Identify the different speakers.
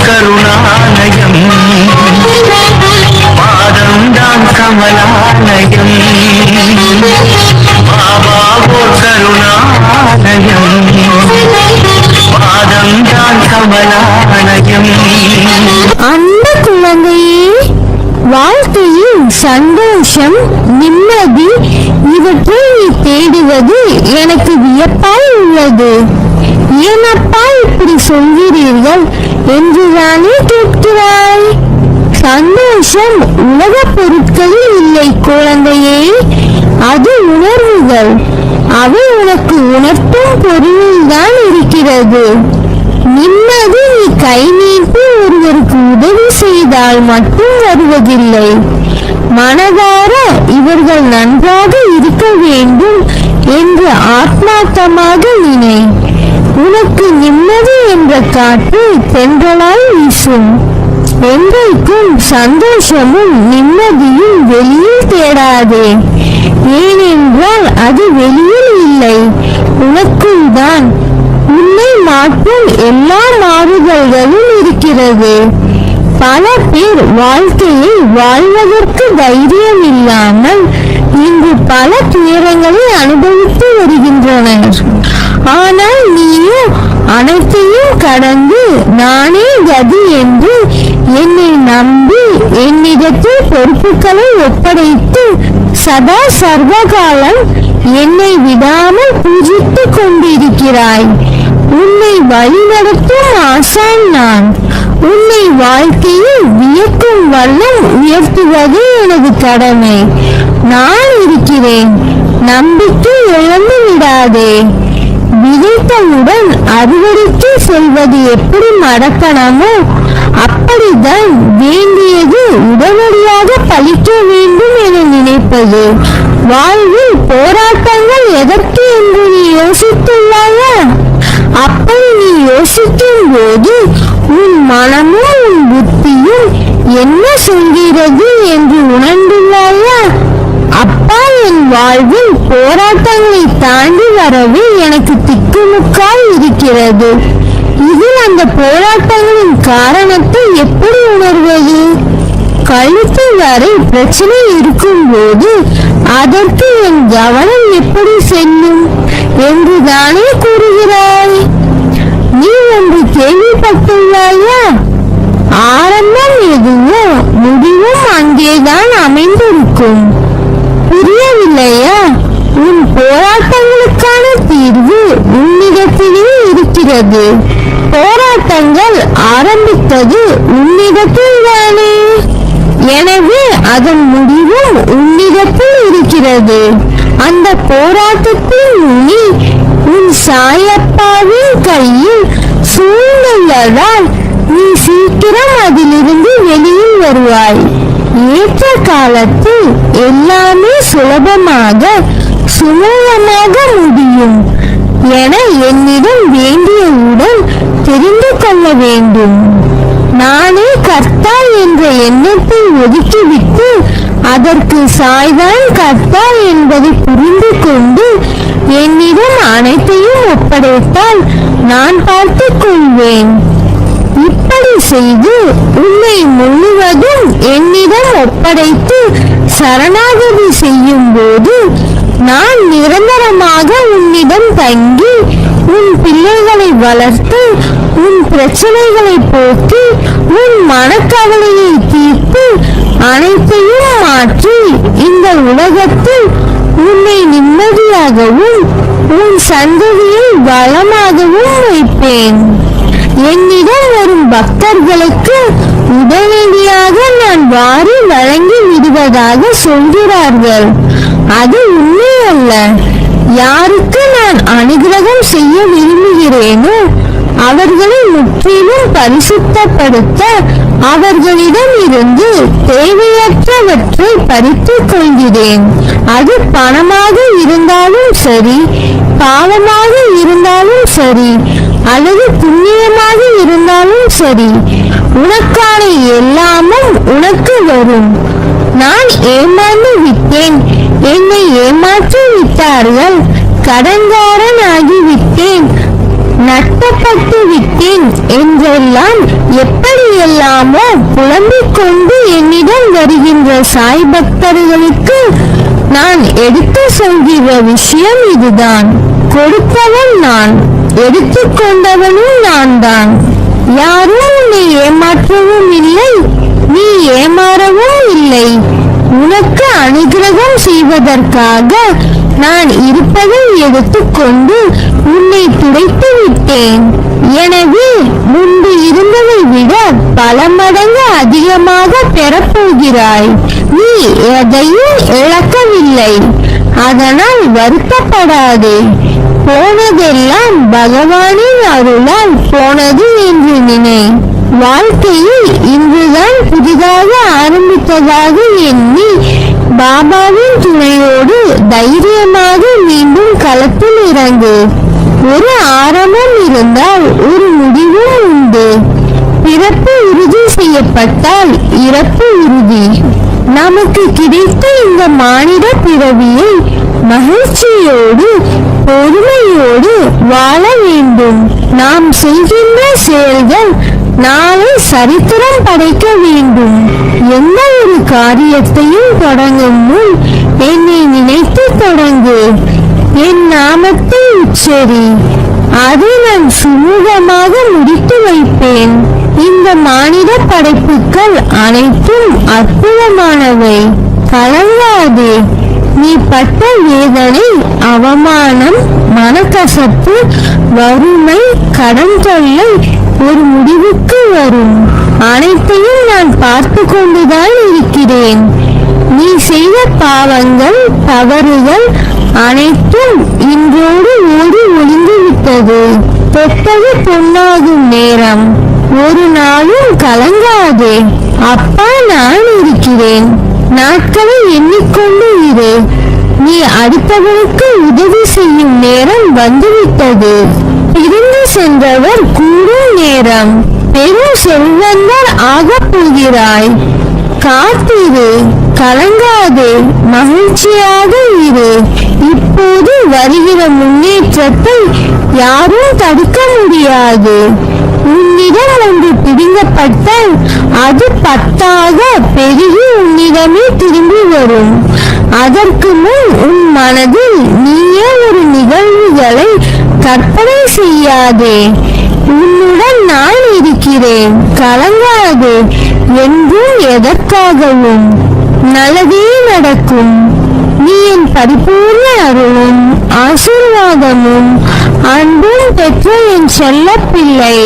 Speaker 1: கருணாலயம் பாதம்தான் கமலாலயம் பாபாவோ கருணாலயம் பாதம்தான் கமலாலயம்.
Speaker 2: அந்த குழந்தையே, வாழ்க்கையில் சந்தோஷம், நிம்மதி இவற்றை தேடுவது எனக்கு வியப்பாய் உள்ளது. ஏனப்பா இப்படி சொல்கிறீர்கள் என்றுதானே கேட்கிறாய்? சந்தோஷம் உலக பொருட்களில் இல்லை குழந்தையே, அது உணர்வுகள். அவை உனக்கு உணர்த்தும் பொருளில் தான் இருக்கிறது. நிம்மதி நீ கை நீட்டி ஒருவருக்கு உதவி செய்தால் மட்டும் வருவதில்லை. மனதார இவர்கள் நன்றாக இருக்க வேண்டும் என்று ஆத்மார்த்தமாக நினை. உனக்கு நிம்மதி என்ற காற்று தென்றலாய் வீசும். என்றைக்கும் சந்தோஷமும் நிம்மதியும் வெளியில் தேடாதே. ஏனென்றால் அது வெளியில் இல்லை, உனக்குள் தான். உன்னை மாற்றும் எல்லா மாறுதல்களும் இருக்கிறது. பல பேர் வாழ்க்கையை வாழ்வதற்கு தைரியம் இல்லாமல் இன்று பல துயரங்களை அனுபவித்து வருகின்றனர். ஆனால் நீயோ அனைத்தையும் கடந்து நானே கதி என்று என்னை நம்பி என்னிடத்தில் பொறுப்புகளை ஒப்படைத்து சதா சர்வகாலம் என்னை விடாமல் பூஜித்துக் கொண்டிருக்கிறாய். உன்னை வழிநடத்தும் ஆசான் நான். உன்னை வாழ்க்கையில் வியக்கும் வண்ணம் உயர்த்துவது எனது கடமை. நான் இருக்கிறேன், நம்பிக்கை இழந்து விடாதே. விதைத்தவுடன் அறுவடைக்கு செல்வது எப்படி மடக்கணமோ அப்படித்தான் வேண்டியது உடனடியாக பலிக்க வேண்டும் என நினைப்பது. வாழ்வில் போராட்டங்கள் எதற்கு என்று நீ யோசித்துள்ளாயா? அப்படி நீ யோசிக்கும் போது உன் மனமும் உன் புத்தியும் என்ன சொல்கிறது என்று உணர்ந்துள்ளாயா? அப்பா, என் வாழ்வில் போராட்டங்களை தாண்டி வரவே எனக்கு திக்குமுக்காய் இருக்கிறது. இதில் அந்த போராட்டங்களின் காரணத்தை எப்படி உணர்வது? கழுத்து வரை பிரச்சனை இருக்கும் போது அதற்கு என் கவனம் எப்படி செல்லும் என்று தானே கூறுகிறாய். நீ ஒன்று கேள்விப்பட்டுள்ளாயா? ஆரம்பம் எதுவோ முடிவும் அங்கேதான் அமைந்திருக்கும். புரியவில்லையா? உன் போராட்டங்களுக்கான தீர்வு உன்னிடத்திலே இருக்கிறது. போராட்டங்கள் ஆரம்பித்தது உன்னிடத்தில் தானே. எனவே அதன் முடிவும் உன்னிடத்தில் இருக்கிறது. அந்த போராட்டத்தில் நுனி உன் சாயப்பாவின் கையில் சூழ்ந்துள்ளதால் நீ சீக்கிரம் அதிலிருந்து வெளியில் வருவாய். ஏற்ற காலத்தில் எல்லாமே சுலபமாக சுமூகமாக முடியும் என என்னிடம் வேண்டியவுடன் தெரிந்து கொள்ள வேண்டும். நானே கர்த்தா என்ற எண்ணத்தை ஒதுக்கிவிட்டு அதற்கு சாய்தான் கர்த்தா என்பதை புரிந்து கொண்டு என்னிடம் அனைத்தையும் ஒப்படைத்தால் நான் பார்த்துக் கொள்வேன். இப்படி செய்து உன்னை முழுவதும் என்னிடம் ஒப்படைத்து சரணாகதி செய்யும் போது நான் நிரந்தரமாக உன்னிடம் தங்கி உன் பிள்ளைகளை வளர்த்து உன் பிரச்சனைகளை போக்கி உன் மனக்கவலையை தீர்த்து அனைத்தையும் மாற்றி இந்த உலகத்தில் உன்னை நிம்மதியாகவும் உன் சந்ததியை வளமாகவும் வைப்பேன். என்னிடம் வரும் பக்தர்களுக்கு உடனடியாக நான் வாரி வழங்கி விடுவதாக சொல்கிறார்கள். அது உண்மை அல்ல. யாருக்கு நான் அனுகிரகம் செய்ய விரும்புகிறேனோ அவர்களை முற்றிலும் பரிசுத்தப்படுத்த அவர்களிடம் இருந்து தேவையற்றவற்றை பறித்துக் கொள்கிறேன். அது பணமாக இருந்தாலும் சரி, பாவமாக இருந்தாலும் சரி, அல்லது புண்ணியமாக இருந்தாலும் சரி, உனக்கான எல்லாமும் உனக்கு வரும். நான் ஏமாந்து விட்டேன், என்னை ஏமாற்றி விட்டார்கள், கடன்காரன் ஆகிவிட்டேன், நட்டப்பட்டு விட்டேன் என்றெல்லாம் எப்படியெல்லாமோ புலம்பிக் கொண்டு என்னிடம் வருகின்ற சாய் பக்தர்களுக்கு நான் எடுத்து சொல்கிற விஷயம் இதுதான். கொடுத்தவன் நான், எடுத்துக்கொண்டவனும் நான் தான். யாரும் உன்னை ஏமாற்றவும் இல்லை, நீ ஏமாறவும் இல்லை. உனக்கு அனுகிரகம் செய்வதற்காக நான் இருப்பதை எடுத்துக்கொண்டு உன்னை துடைத்து விட்டேன். எனவே முன்பு இருந்ததை விட பல மடங்கு அதிகமாக பெறப்போகிறாய். நீ எதையும் இழக்கவில்லை, அதனால் வருத்தப்படாதே. போனதெல்லாம் பகவானின் அருளால் போனது என்று நினை. வாழ்க்கையில் இன்றுதான் புதிதாக ஆரம்பித்ததாக எண்ணி பாபாவின் துணையோடு தைரியமாக மீண்டும் களத்தில் இறங்கு. ஒரு ஆரம்பம் இருந்தால் ஒரு முடிவும் உண்டு. பிறப்பு உறுதி செய்யப்பட்டால் இறப்பு உறுதி. நமக்கு கிடைத்த இந்த மானிட பிறவியை மகிழ்ச்சியோடு பொறுமையோடு வாழ வேண்டும். நாம் செய்கின்ற செயல்கள் நாளை சரித்திரம் படைக்க வேண்டும். எந்த ஒரு காரியத்தையும் தொடங்கும் முன் என்னை நினைத்து தொடங்கு. என் நாமத்தை உச்சரி, அதை நான் சுமூகமாக முடித்து வைப்பேன். இந்த மானிட படைப்புகள் அனைத்தும் அற்புதமானவை. கலங்காதே. நீ பட்ட வேதனை, அவமானம், மனக்கசப்பு, வறுமை, கடன் தொல்லை ஒரு முடிவுக்கு வரும். அனைத்தையும் நான் பார்த்து கொண்டுதான் இருக்கிறேன். நீ செய்த பாவங்கள், தவறுகள் அனைத்தும் இன்றோடு ஓடி ஒளிந்து விட்டது. தொட்டது பொன்னாகும் நேரம். ஒரு நாளும் கலங்காதே. அப்பா நான் இருக்கிறேன். நாட்களை எண்ணிக்கொண்டு இரு. நீ அடுத்தவனுக்கு உதவி செய்யும் நேரம் வந்துவிட்டது. பிரிந்து சென்றவர் கூடும் நேரம். பெரும் செல்வந்தர் ஆகப் போகிறாய். காத்திரு, கலங்காதே, மகிழ்ச்சியாக இரு. இப்போது வருகிற முன்னேற்றத்தை யாரும் தடுக்க முடியாது. உன்னிடம் ஒன்று பிடுங்கப்பட்டால் அது 10ஆக பெருகி உன்னிடமே திரும்பி வரும். அதற்கு முன் உன் மனதில் நீயே ஒரு நிகழ்வுகளை கற்பனை செய்யாதே. உன்னுடன் நான் இருக்கிறேன். கலங்காதே. என்றும் எதற்காகவும் நல்லதே நடக்கும். நீ என் பரிபூர்ண அருளும் ஆசீர்வாதமும் அன்பும் பெற்ற என் செல்ல பிள்ளை.